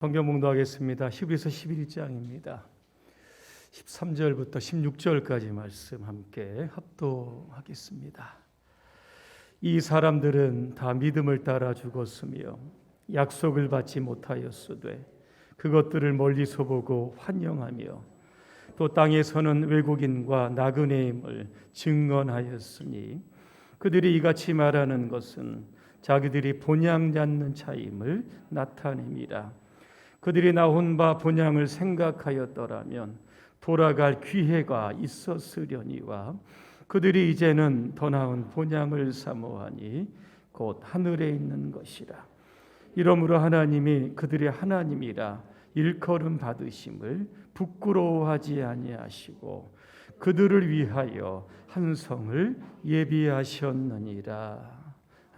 성경 봉독하겠습니다. 히브리서 11장입니다. 13절부터 16절까지 말씀 함께 합독하겠습니다. 이 사람들은 다 믿음을 따라 죽었으며 약속을 받지 못하였으되 그것들을 멀리서 보고 환영하며 또 땅에서는 외국인과 나그네임을 증언하였으니 그들이 이같이 말하는 것은 자기들이 본향 잡는 차임을 나타냅니다. 그들이 나온 바 본향을 생각하였더라면 돌아갈 기회가 있었으려니와 그들이 이제는 더 나은 본향을 사모하니 곧 하늘에 있는 것이라. 이러므로 하나님이 그들의 하나님이라 일컬음 받으심을 부끄러워하지 아니하시고 그들을 위하여 한 성을 예비하셨느니라.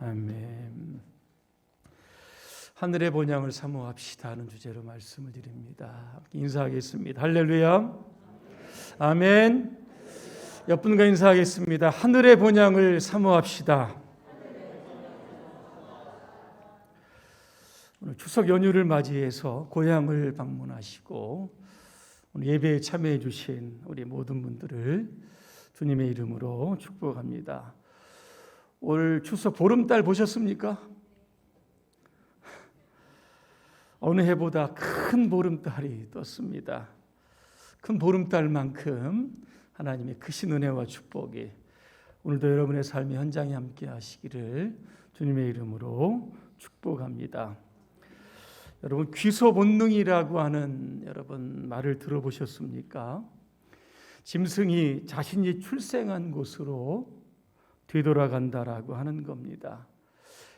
아멘. 하늘의 본향을 사모합시다 하는 주제로 말씀을 드립니다. 인사하겠습니다. 할렐루야. 아멘. 옆분과 인사하겠습니다. 하늘의 본향을 사모합시다. 오늘 추석 연휴를 맞이해서 고향을 방문하시고 오늘 예배에 참여해 주신 우리 모든 분들을 주님의 이름으로 축복합니다. 올 추석 보름달 보셨습니까? 어느 해보다 큰 보름달이 떴습니다. 큰 보름달만큼 하나님의 크신 은혜와 축복이 오늘도 여러분의 삶의 현장에 함께 하시기를 주님의 이름으로 축복합니다. 여러분, 귀소 본능이라고 하는 여러분 말을 들어보셨습니까? 짐승이 자신이 출생한 곳으로 되돌아간다라고 하는 겁니다.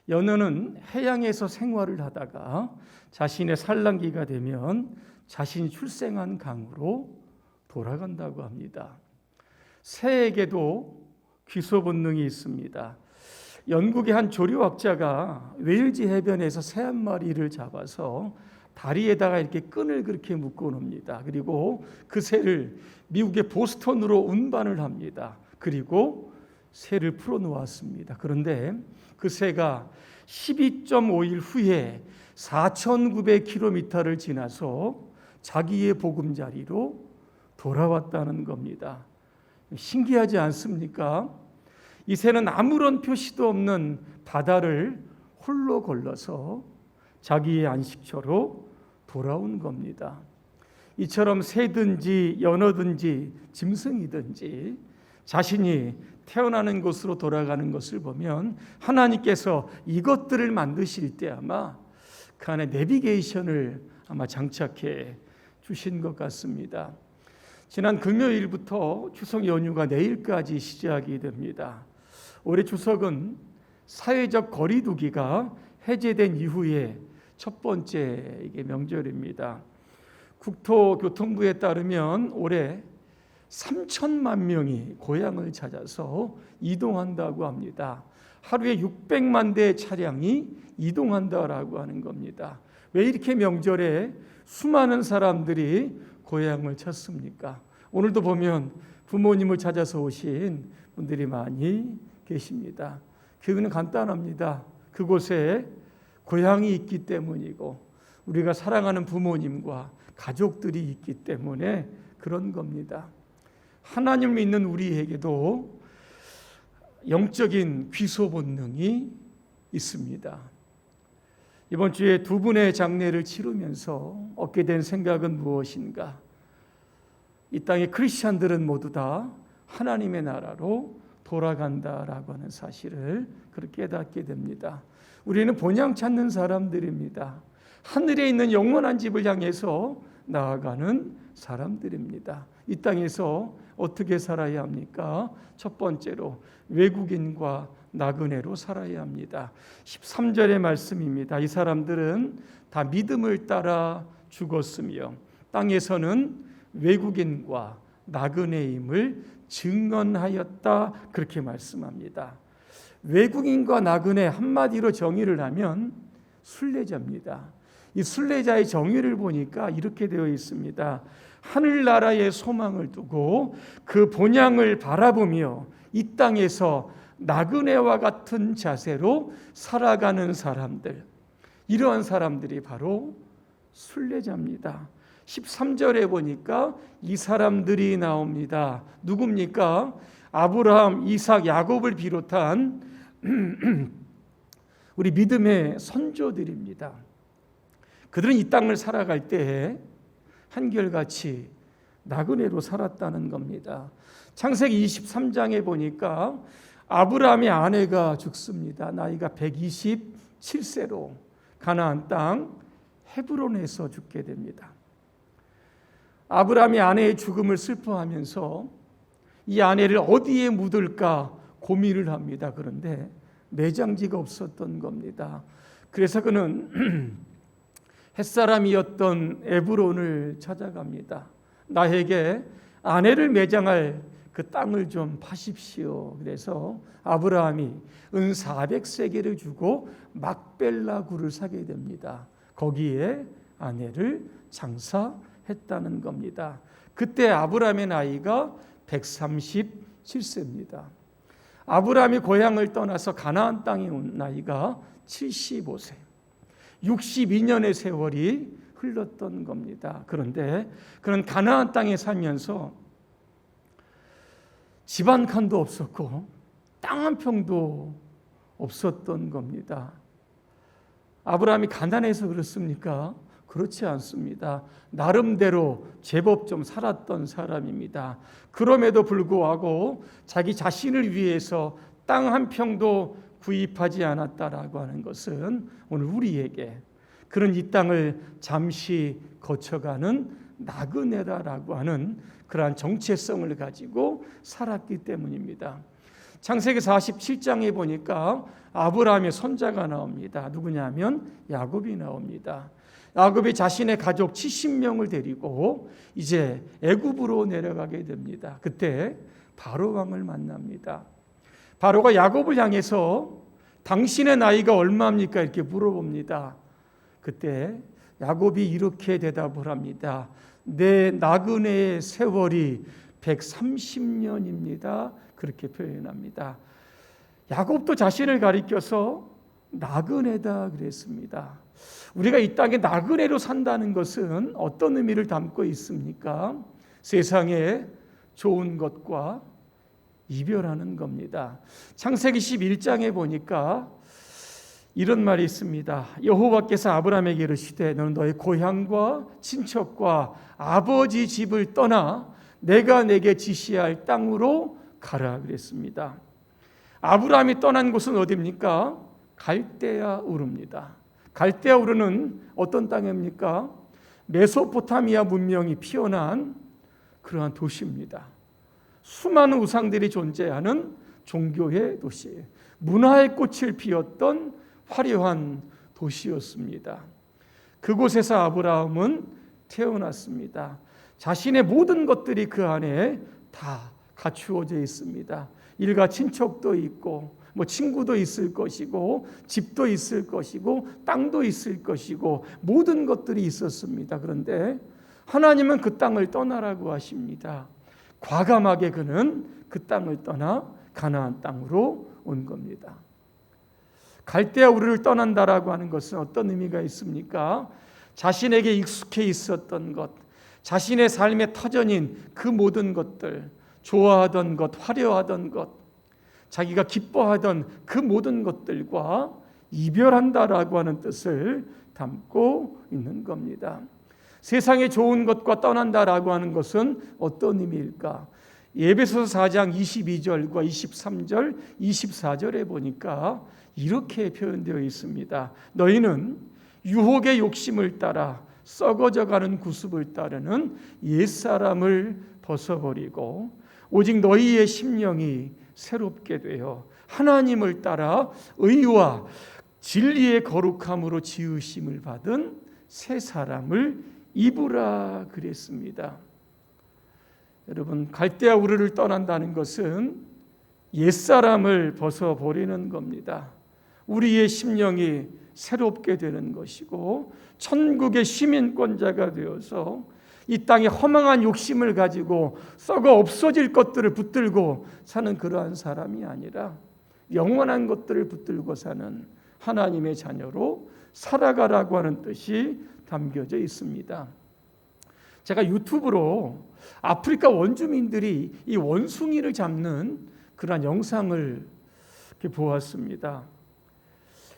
연어는 해양에서 생활을 하다가 자신의 산란기가 되면 자신이 출생한 강으로 돌아간다고 합니다. 새에게도 귀소 본능이 있습니다. 영국의 한 조류학자가 웨일즈 해변에서 새 한 마리를 잡아서 다리에다가 이렇게 끈을 그렇게 묶어 놓습니다. 그리고 그 새를 미국의 보스턴으로 운반을 합니다. 그리고 새를 풀어 놓았습니다. 그런데 그 새가 12.5일 후에 4,900km를 지나서 자기의 보금자리로 돌아왔다는 겁니다. 신기하지 않습니까? 이 새는 아무런 표시도 없는 바다를 홀로 걸러서 자기의 안식처로 돌아온 겁니다. 이처럼 새든지 연어든지 짐승이든지 자신이 태어나는 곳으로 돌아가는 것을 보면 하나님께서 이것들을 만드실 때 아마 그 안에 내비게이션을 아마 장착해 주신 것 같습니다. 지난 금요일부터 추석 연휴가 내일까지 시작이 됩니다. 올해 추석은 사회적 거리 두기가 해제된 이후에 첫 번째 명절입니다. 국토교통부에 따르면 올해 3천만 명이 고향을 찾아서 이동한다고 합니다. 하루에 600만 대의 차량이 이동한다라고 하는 겁니다. 왜 이렇게 명절에 수많은 사람들이 고향을 찾습니까? 오늘도 보면 부모님을 찾아서 오신 분들이 많이 계십니다. 그 이유는 간단합니다. 그곳에 고향이 있기 때문이고 우리가 사랑하는 부모님과 가족들이 있기 때문에 그런 겁니다. 하나님을 믿는 우리에게도 영적인 귀소 본능이 있습니다. 이번 주에 두 분의 장례를 치르면서 얻게 된 생각은 무엇인가? 이 땅의 크리스찬들은 모두 다 하나님의 나라로 돌아간다라고 하는 사실을 그렇게 깨닫게 됩니다. 우리는 본향 찾는 사람들입니다. 하늘에 있는 영원한 집을 향해서 나아가는 사람들입니다. 이 땅에서 어떻게 살아야 합니까? 첫 번째로 외국인과 나그네로 살아야 합니다. 13절의 말씀입니다. 이 사람들은 다 믿음을 따라 죽었으며 땅에서는 외국인과 나그네임을 증언하였다, 그렇게 말씀합니다. 외국인과 나그네 한마디로 정의를 하면 순례자입니다. 이 순례자의 정의를 보니까 이렇게 되어 있습니다. 하늘나라의 소망을 두고 그 본향을 바라보며 이 땅에서 나그네와 같은 자세로 살아가는 사람들, 이러한 사람들이 바로 순례자입니다. 13절에 보니까 이 사람들이 나옵니다. 누굽니까? 아브라함, 이삭, 야곱을 비롯한 우리 믿음의 선조들입니다. 그들은 이 땅을 살아갈 때에 한결같이 나그네로 살았다는 겁니다. 창세기 23장에 보니까 아브라함의 아내가 죽습니다. 나이가 127세로 가나안 땅 헤브론에서 죽게 됩니다. 아브라함이 아내의 죽음을 슬퍼하면서 이 아내를 어디에 묻을까 고민을 합니다. 그런데 매장지가 없었던 겁니다. 그래서 그는 햇사람이었던 에브론을 찾아갑니다. 나에게 아내를 매장할 그 땅을 좀 파십시오. 그래서 아브라함이 은 400세겔을 주고 막벨라 굴을 사게 됩니다. 거기에 아내를 장사했다는 겁니다. 그때 아브라함의 나이가 137세입니다. 아브라함이 고향을 떠나서 가나안 땅에 온 나이가 75세. 62년의 세월이 흘렀던 겁니다. 그런데 그는 가나안 땅에 살면서 집 한 칸도 없었고 땅 한 평도 없었던 겁니다. 아브라함이 가난해서 그렇습니까? 그렇지 않습니다. 나름대로 제법 좀 살았던 사람입니다. 그럼에도 불구하고 자기 자신을 위해서 땅 한 평도 구입하지 않았다라고 하는 것은 오늘 우리에게 그런 이 땅을 잠시 거쳐가는 나그네다라고 하는 그러한 정체성을 가지고 살았기 때문입니다. 창세기 47장에 보니까 아브라함의 손자가 나옵니다. 누구냐면 야곱이 나옵니다. 야곱이 자신의 가족 70명을 데리고 이제 애굽으로 내려가게 됩니다. 그때 바로 왕을 만납니다. 바로가 야곱을 향해서 당신의 나이가 얼마입니까? 이렇게 물어봅니다. 그때 야곱이 이렇게 대답을 합니다. 내 나그네의 세월이 130년입니다. 그렇게 표현합니다. 야곱도 자신을 가리켜서 나그네다 그랬습니다. 우리가 이 땅에 나그네로 산다는 것은 어떤 의미를 담고 있습니까? 세상에 좋은 것과 이별하는 겁니다. 창세기 11장에 보니까 이런 말이 있습니다. 여호와께서 아브라함에게 이르시되 너는 너의 고향과 친척과 아버지 집을 떠나 내가 내게 지시할 땅으로 가라 그랬습니다. 아브라함이 떠난 곳은 어디입니까? 갈대아 우르입니다. 갈대아 우르는 어떤 땅입니까? 메소포타미아 문명이 피어난 그러한 도시입니다. 수많은 우상들이 존재하는 종교의 도시, 문화의 꽃을 피웠던 화려한 도시였습니다. 그곳에서 아브라함은 태어났습니다. 자신의 모든 것들이 그 안에 다 갖추어져 있습니다. 일가 친척도 있고 친구도 있을 것이고 집도 있을 것이고 땅도 있을 것이고 모든 것들이 있었습니다. 그런데 하나님은 그 땅을 떠나라고 하십니다. 과감하게 그는 그 땅을 떠나 가나안 땅으로 온 겁니다. 갈대아 우르를 떠난다라고 하는 것은 어떤 의미가 있습니까? 자신에게 익숙해 있었던 것, 자신의 삶의 터전인 그 모든 것들, 좋아하던 것, 화려하던 것, 자기가 기뻐하던 그 모든 것들과 이별한다라고 하는 뜻을 담고 있는 겁니다. 세상에 좋은 것과 떠난다라고 하는 것은 어떤 의미일까? 에베소서 4장 22절과 23절, 24절에 보니까 이렇게 표현되어 있습니다. 너희는 유혹의 욕심을 따라 썩어져가는 구습을 따르는 옛사람을 벗어버리고 오직 너희의 심령이 새롭게 되어 하나님을 따라 의와 진리의 거룩함으로 지으심을 받은 새 사람을 입으라 그랬습니다. 여러분, 갈대아 우르를 떠난다는 것은 옛사람을 벗어버리는 겁니다. 우리의 심령이 새롭게 되는 것이고 천국의 시민권자가 되어서 이 땅에 허망한 욕심을 가지고 썩어 없어질 것들을 붙들고 사는 그러한 사람이 아니라 영원한 것들을 붙들고 사는 하나님의 자녀로 살아가라고 하는 뜻이 담겨져 있습니다. 제가 유튜브로 아프리카 원주민들이 이 원숭이를 잡는 그러한 영상을 이렇게 보았습니다.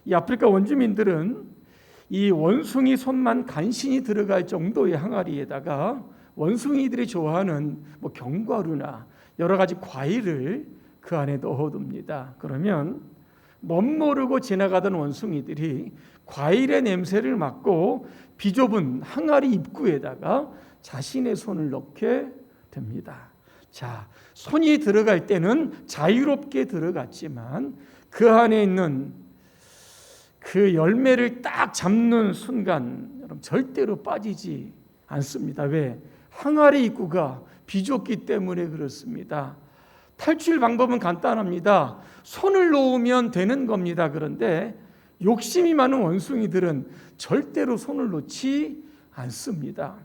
이 아프리카 원주민들은 이 원숭이 손만 간신히 들어갈 정도의 항아리에다가 원숭이들이 좋아하는 견과류나 여러 가지 과일을 그 안에 넣어둡니다. 그러면 멋모르고 지나가던 원숭이들이 과일의 냄새를 맡고 비좁은 항아리 입구에다가 자신의 손을 넣게 됩니다. 자, 손이 들어갈 때는 자유롭게 들어갔지만 그 안에 있는 그 열매를 딱 잡는 순간 여러분 절대로 빠지지 않습니다. 왜? 항아리 입구가 비좁기 때문에 그렇습니다. 탈출 방법은 간단합니다. 손을 놓으면 되는 겁니다. 그런데 욕심이 많은 원숭이들은 절대로 손을 놓지 않습니다.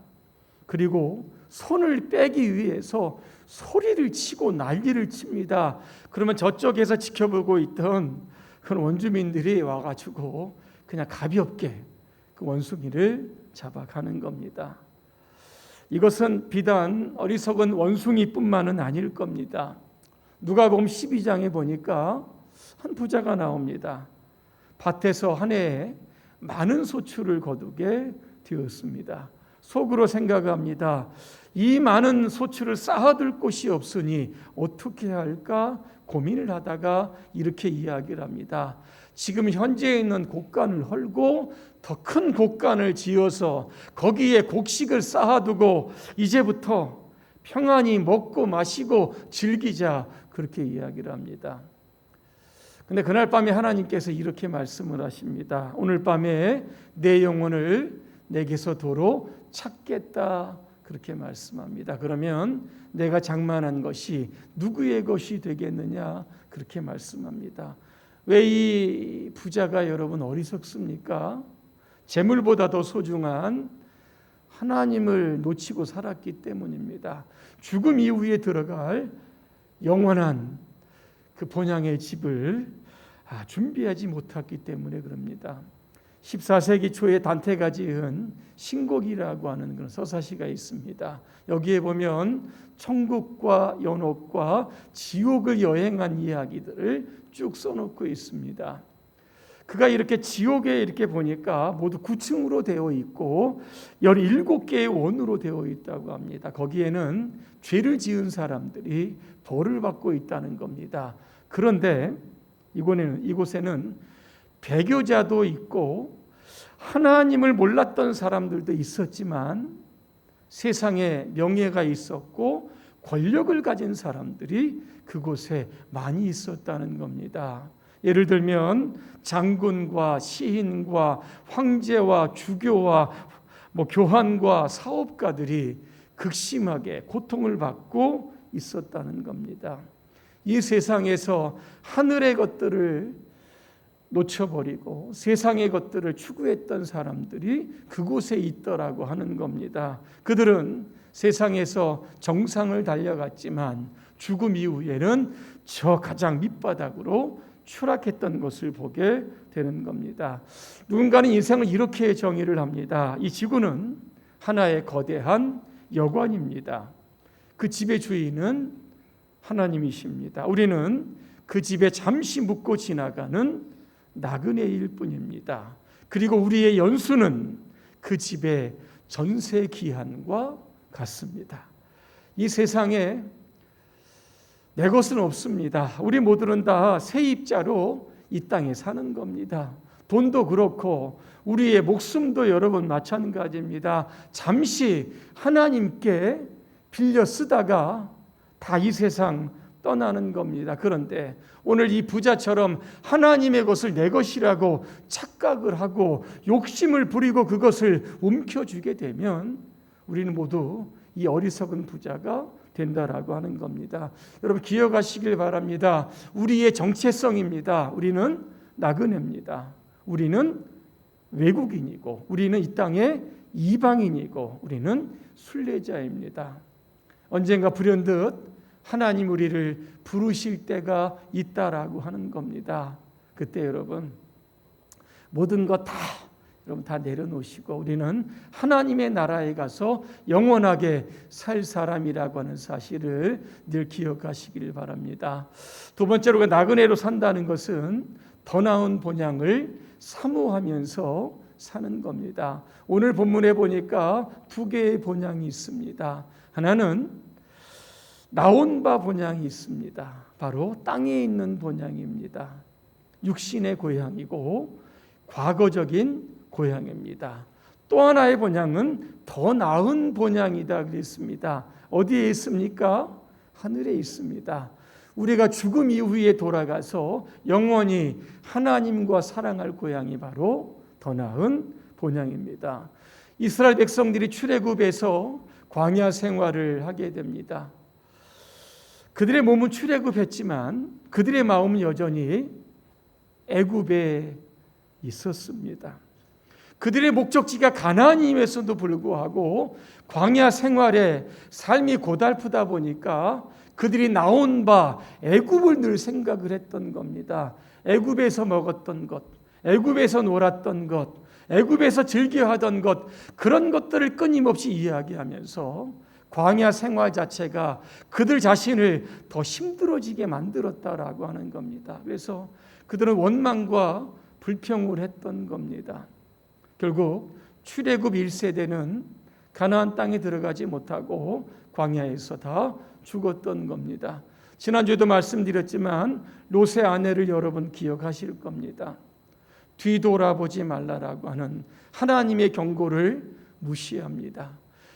그리고 손을 빼기 위해서 소리를 치고 난리를 칩니다. 그러면 저쪽에서 지켜보고 있던 그런 원주민들이 와가지고 그냥 가볍게 그 원숭이를 잡아가는 겁니다. 이것은 비단 어리석은 원숭이뿐만은 아닐 겁니다. 누가복음 12장에 보니까 한 부자가 나옵니다. 밭에서 한 해에 많은 소출을 거두게 되었습니다. 속으로 생각합니다. 이 많은 소출을 쌓아둘 곳이 없으니 어떻게 할까 고민을 하다가 이렇게 이야기를 합니다. 지금 현재 있는 곡간을 헐고 더 큰 곡간을 지어서 거기에 곡식을 쌓아두고 이제부터 평안히 먹고 마시고 즐기자, 그렇게 이야기를 합니다. 근데 그날 밤에 하나님께서 이렇게 말씀을 하십니다. 오늘 밤에 내 영혼을 내게서 도로 찾겠다, 그렇게 말씀합니다. 그러면 내가 장만한 것이 누구의 것이 되겠느냐, 그렇게 말씀합니다. 왜 이 부자가 여러분 어리석습니까? 재물보다 더 소중한 하나님을 놓치고 살았기 때문입니다. 죽음 이후에 들어갈 영원한 그 본향의 집을 준비하지 못했기 때문에 그럽니다. 14세기 초에 단테가 지은 신곡이라고 하는 그런 서사시가 있습니다. 여기에 보면 천국과 연옥과 지옥을 여행한 이야기들을 쭉 써놓고 있습니다. 그가 이렇게 지옥에 이렇게 보니까 모두 9층으로 되어 있고 17개의 원으로 되어 있다고 합니다. 거기에는 죄를 지은 사람들이 벌을 받고 있다는 겁니다. 그런데 이곳에는 배교자도 있고 하나님을 몰랐던 사람들도 있었지만 세상에 명예가 있었고 권력을 가진 사람들이 그곳에 많이 있었다는 겁니다. 예를 들면 장군과 시인과 황제와 주교와 교환과 사업가들이 극심하게 고통을 받고 있었다는 겁니다. 이 세상에서 하늘의 것들을 놓쳐버리고 세상의 것들을 추구했던 사람들이 그곳에 있더라고 하는 겁니다. 그들은 세상에서 정상을 달려갔지만 죽음 이후에는 저 가장 밑바닥으로 추락했던 것을 보게 되는 겁니다. 누군가는 인생을 이렇게 정의를 합니다. 이 지구는 하나의 거대한 여관입니다. 그 집의 주인은 하나님이십니다. 우리는 그 집에 잠시 묵고 지나가는 나그네일 뿐입니다. 그리고 우리의 연수는 그 집의 전세 기한과 같습니다. 이 세상에 내 것은 없습니다. 우리 모두는 다 세입자로 이 땅에 사는 겁니다. 돈도 그렇고 우리의 목숨도 여러분 마찬가지입니다. 잠시 하나님께 빌려 쓰다가 다 이 세상 떠나는 겁니다. 그런데 오늘 이 부자처럼 하나님의 것을 내 것이라고 착각을 하고 욕심을 부리고 그것을 움켜쥐게 되면 우리는 모두 이 어리석은 부자가 된다라고 하는 겁니다. 여러분 기억하시길 바랍니다. 우리의 정체성입니다. 우리는 나그네입니다. 우리는 외국인이고 우리는 이 땅의 이방인이고 우리는 순례자입니다. 언젠가 불현듯 하나님 우리를 부르실 때가 있다라고 하는 겁니다. 그때 여러분 모든 것 다 여러분 다 내려놓으시고 우리는 하나님의 나라에 가서 영원하게 살 사람이라고 하는 사실을 늘 기억하시길 바랍니다. 두 번째로 나그네로 산다는 것은 더 나은 본향을 사모하면서 사는 겁니다. 오늘 본문에 보니까 두 개의 본향이 있습니다. 하나는 나온 바 본향이 있습니다. 바로 땅에 있는 본향입니다. 육신의 고향이고 과거적인 고향입니다. 또 하나의 본향은 더 나은 본향이다 그랬습니다. 어디에 있습니까? 하늘에 있습니다. 우리가 죽음 이후에 돌아가서 영원히 하나님과 사랑할 고향이 바로 더 나은 본향입니다. 이스라엘 백성들이 출애굽에서 광야 생활을 하게 됩니다. 그들의 몸은 출애굽했지만 그들의 마음은 여전히 애굽에 있었습니다. 그들의 목적지가 가나안임에서도 불구하고 광야 생활에 삶이 고달프다 보니까 그들이 나온 바 애굽을 늘 생각을 했던 겁니다. 애굽에서 먹었던 것, 애굽에서 놀았던 것, 애굽에서 즐겨하던 것, 그런 것들을 끊임없이 이야기하면서 광야 생활 자체가 그들 자신을 더 힘들어지게 만들었다라고 하는 겁니다. 그래서 그들은 원망과 불평을 했던 겁니다. 결국 출애굽 1세대는 가나안 땅에 들어가지 못하고 광야에서 다 죽었던 겁니다. 지난주에도 말씀드렸지만 롯의 아내를 여러분 기억하실 겁니다. 뒤돌아보지 말라라고 하는 하나님의 경고를 무시합니다.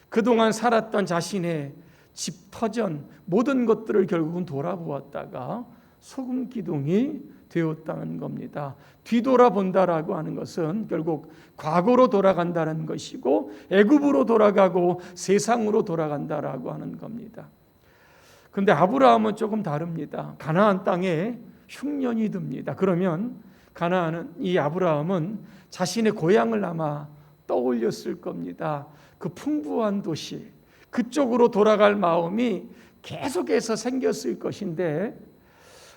그동안 살았던 자신의 집, 터전 모든 것들을 결국은 돌아보았다가 소금 기둥이 되었다는 겁니다. 뒤돌아본다라고 하는 것은 결국 과거로 돌아간다는 것이고 애굽으로 돌아가고 세상으로 돌아간다라고 하는 겁니다. 그런데 아브라함은 조금 다릅니다. 가나안 땅에 흉년이 듭니다. 그러면 이 아브라함은 자신의 고향을 아마 떠올렸을 겁니다. 그 풍부한 도시, 그쪽으로 돌아갈 마음이 계속해서 생겼을 것인데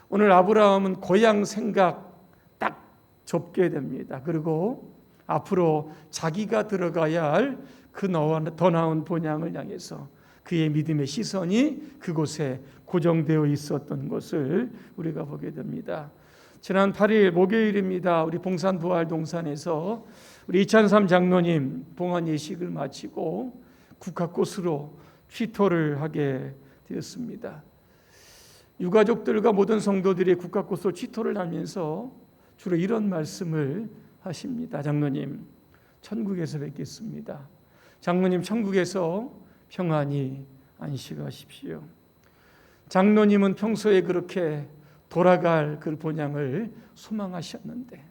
오늘 아브라함은 고향 생각 딱 접게 됩니다. 그리고 앞으로 자기가 들어가야 할 그 더 나은 본향을 향해서 그의 믿음의 시선이 그곳에 고정되어 있었던 것을 우리가 보게 됩니다. 지난 8일 목요일입니다. 우리 봉산부활동산에서 우리 이찬삼 장로님 봉안 예식을 마치고 국화꽃으로 취토를 하게 되었습니다. 유가족들과 모든 성도들이 국화꽃으로 취토를 하면서 주로 이런 말씀을 하십니다. 장로님, 천국에서 뵙겠습니다. 장로님, 천국에서 평안히 안식하십시오. 장로님은 평소에 그렇게 돌아갈 그 본향을 소망하셨는데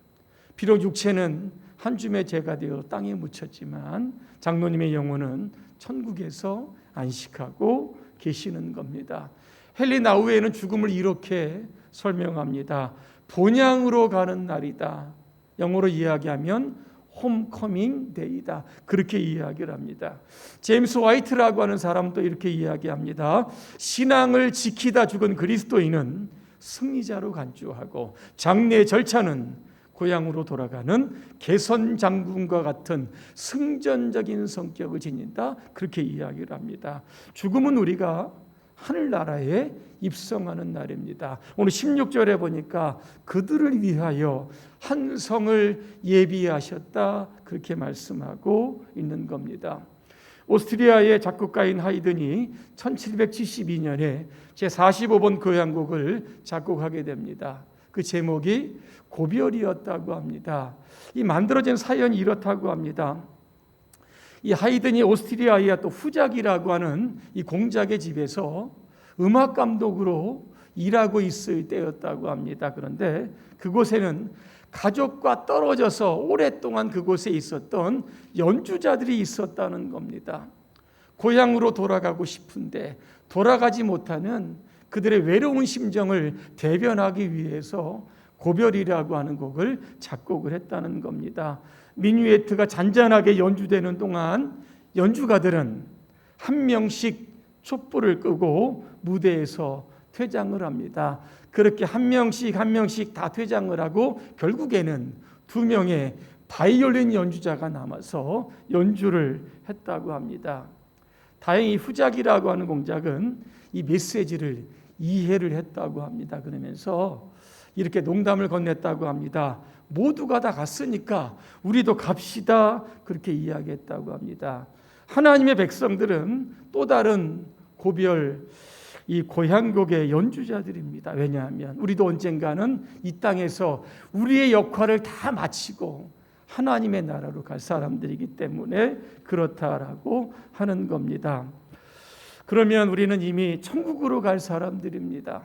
비록 육체는 한 줌의 재가 되어 땅에 묻혔지만 장로님의 영혼은 천국에서 안식하고 계시는 겁니다. 헨리 나우에는 죽음을 이렇게 설명합니다. 본향으로 가는 날이다. 영어로 이야기하면 홈커밍 데이다. 그렇게 이야기를 합니다. 제임스 화이트라고 하는 사람도 이렇게 이야기합니다. 신앙을 지키다 죽은 그리스도인은 승리자로 간주하고 장례 절차는 고향으로 돌아가는 개선 장군과 같은 승전적인 성격을 지닌다. 그렇게 이야기를 합니다. 죽음은 우리가 하늘나라에 입성하는 날입니다. 오늘 16절에 보니까 그들을 위하여 한 성을 예비하셨다. 그렇게 말씀하고 있는 겁니다. 오스트리아의 작곡가인 하이든이 1772년에 제45번 교향곡을 작곡하게 됩니다. 그 제목이 고별이었다고 합니다. 이 만들어진 사연이 이렇다고 합니다. 이 하이든이 오스트리아의 또 후작이라고 하는 이 공작의 집에서 음악 감독으로 일하고 있을 때였다고 합니다. 그런데 그곳에는 가족과 떨어져서 오랫동안 그곳에 있었던 연주자들이 있었다는 겁니다. 고향으로 돌아가고 싶은데 돌아가지 못하는 그들의 외로운 심정을 대변하기 위해서 고별이라고 하는 곡을 작곡을 했다는 겁니다. 미뉴에트가 잔잔하게 연주되는 동안 연주가들은 한 명씩 촛불을 끄고 무대에서 퇴장을 합니다. 그렇게 한 명씩 다 퇴장을 하고 결국에는 2명의 바이올린 연주자가 남아서 연주를 했다고 합니다. 다행히 후작이라고 하는 공작은 이 메시지를 이해를 했다고 합니다. 그러면서 이렇게 농담을 건넸다고 합니다. 모두가 다 갔으니까 우리도 갑시다. 그렇게 이야기했다고 합니다. 하나님의 백성들은 또 다른 고별 이 고향곡의 연주자들입니다. 왜냐하면 우리도 언젠가는 이 땅에서 우리의 역할을 다 마치고 하나님의 나라로 갈 사람들이기 때문에 그렇다라고 하는 겁니다. 그러면 우리는 이미 천국으로 갈 사람들입니다.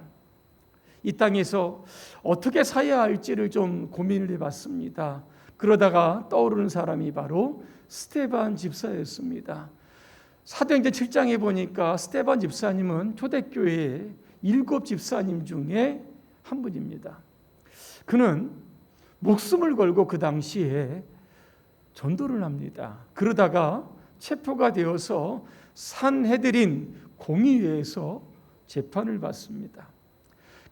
이 땅에서 어떻게 살아야 할지를 좀 고민을 해봤습니다. 그러다가 떠오르는 사람이 바로 스데반 집사였습니다. 사도행전 7장에 보니까 스데반 집사님은 초대교회의 7 집사님 중에 한 분입니다. 그는 목숨을 걸고 그 당시에 전도를 합니다. 그러다가 체포가 되어서 산헤드린 공의회에서 재판을 받습니다.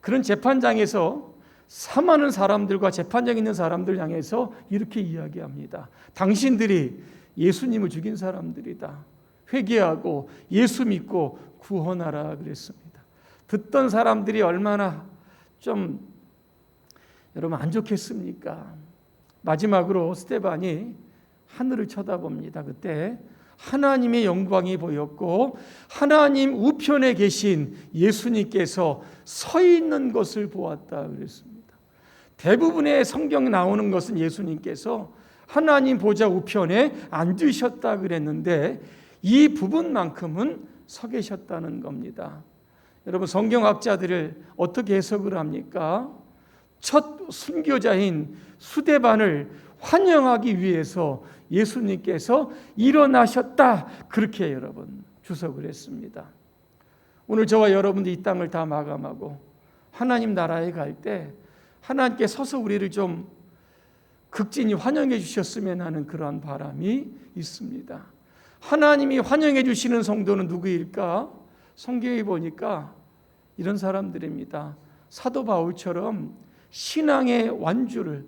그런 재판장에서 사많은 사람들과 재판장에 있는 사람들 향해서 이렇게 이야기합니다. 당신들이 예수님을 죽인 사람들이다. 회개하고 예수 믿고 구원하라 그랬습니다. 듣던 사람들이 얼마나 좀 여러분 안 좋겠습니까? 마지막으로 스데반이 하늘을 쳐다봅니다. 그때 하나님의 영광이 보였고 하나님 우편에 계신 예수님께서 서 있는 것을 보았다 그랬습니다. 대부분의 성경에 나오는 것은 예수님께서 하나님 보좌 우편에 앉으셨다 그랬는데 이 부분만큼은 서 계셨다는 겁니다. 여러분 성경학자들을 어떻게 해석을 합니까? 첫 순교자인 스데반을 환영하기 위해서 예수님께서 일어나셨다. 그렇게 여러분 주석을 했습니다. 오늘 저와 여러분들 이 땅을 다 마감하고 하나님 나라에 갈 때 하나님께 서서 우리를 좀 극진히 환영해 주셨으면 하는 그러한 바람이 있습니다. 하나님이 환영해 주시는 성도는 누구일까? 성경에 보니까 이런 사람들입니다. 사도 바울처럼 신앙의 완주를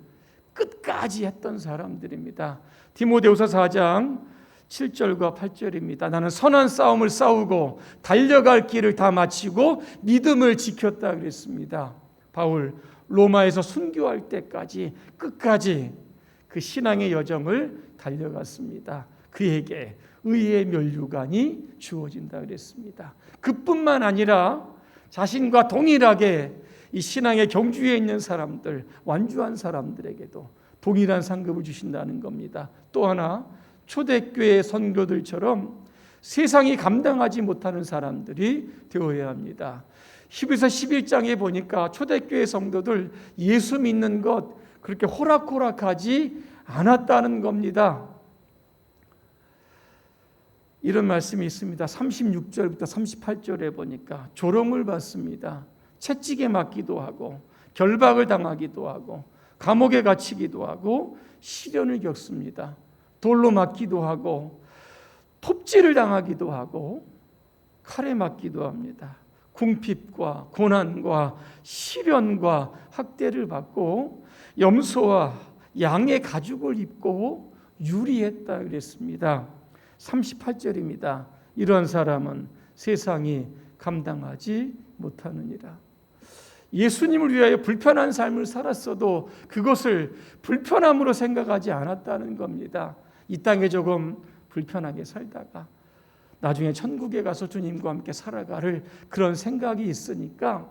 끝까지 했던 사람들입니다. 디모데후서 4장 7절과 8절입니다. 나는 선한 싸움을 싸우고 달려갈 길을 다 마치고 믿음을 지켰다 그랬습니다. 바울 로마에서 순교할 때까지 끝까지 그 신앙의 여정을 달려갔습니다. 그에게 의의 면류관이 주어진다 그랬습니다. 그뿐만 아니라 자신과 동일하게 이 신앙의 경주에 있는 사람들, 완주한 사람들에게도 동일한 상급을 주신다는 겁니다. 또 하나 초대교회 선교들처럼 세상이 감당하지 못하는 사람들이 되어야 합니다. 히브리서 11장에 보니까 초대교회 성도들 예수 믿는 것 그렇게 호락호락하지 않았다는 겁니다. 이런 말씀이 있습니다. 36절부터 38절에 보니까 조롱을 받습니다. 채찍에 맞기도 하고 결박을 당하기도 하고 감옥에 갇히기도 하고 시련을 겪습니다. 돌로 맞기도 하고 톱질을 당하기도 하고 칼에 맞기도 합니다. 궁핍과 고난과 시련과 학대를 받고 염소와 양의 가죽을 입고 유리했다 그랬습니다. 38절입니다. 이런 사람은 세상이 감당하지 못하느니라. 예수님을 위하여 불편한 삶을 살았어도 그것을 불편함으로 생각하지 않았다는 겁니다. 이 땅에 조금 불편하게 살다가 나중에 천국에 가서 주님과 함께 살아갈 그런 생각이 있으니까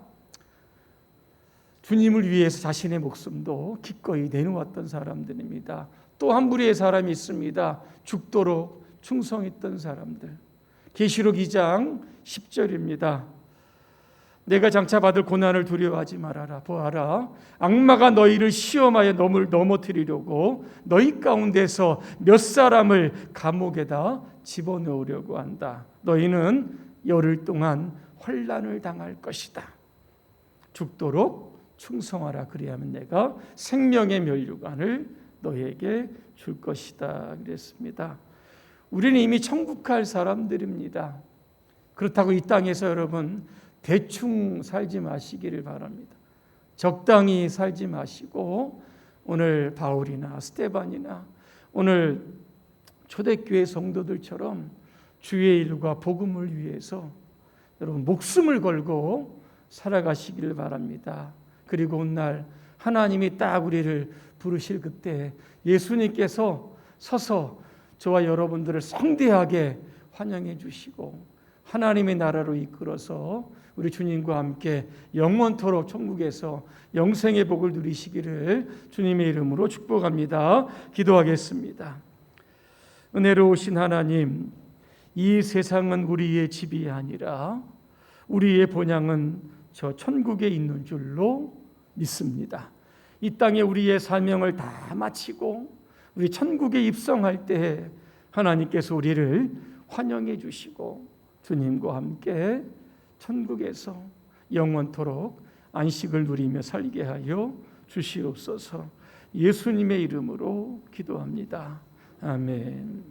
주님을 위해서 자신의 목숨도 기꺼이 내놓았던 사람들입니다. 또 한 부류의 사람이 있습니다. 죽도록 충성했던 사람들. 계시록 2장 10절입니다. 내가 장차 받을 고난을 두려워하지 말아라. 보아라, 악마가 너희를 시험하여 넘어뜨리려고 너희 가운데서 몇 사람을 감옥에다 집어넣으려고 한다. 너희는 열흘 동안 환난을 당할 것이다. 죽도록 충성하라. 그리하면 내가 생명의 면류관을 너희에게 줄 것이다. 그랬습니다. 우리는 이미 천국 갈 사람들입니다. 그렇다고 이 땅에서 여러분 대충 살지 마시기를 바랍니다. 적당히 살지 마시고 오늘 바울이나 스데반이나 오늘 초대교회 성도들처럼 주의 일과 복음을 위해서 여러분 목숨을 걸고 살아가시기를 바랍니다. 그리고 훗날 하나님이 딱 우리를 부르실 그때 예수님께서 서서 저와 여러분들을 성대하게 환영해 주시고 하나님의 나라로 이끌어서 우리 주님과 함께 영원토록 천국에서 영생의 복을 누리시기를 주님의 이름으로 축복합니다. 기도하겠습니다. 은혜로우신 하나님, 이 세상은 우리의 집이 아니라 우리의 본향은 저 천국에 있는 줄로 믿습니다. 이 땅에 우리의 사명을 다 마치고 우리 천국에 입성할 때 하나님께서 우리를 환영해 주시고 주님과 함께 천국에서 영원토록 안식을 누리며 살게 하여 주시옵소서. 예수님의 이름으로 기도합니다. 아멘.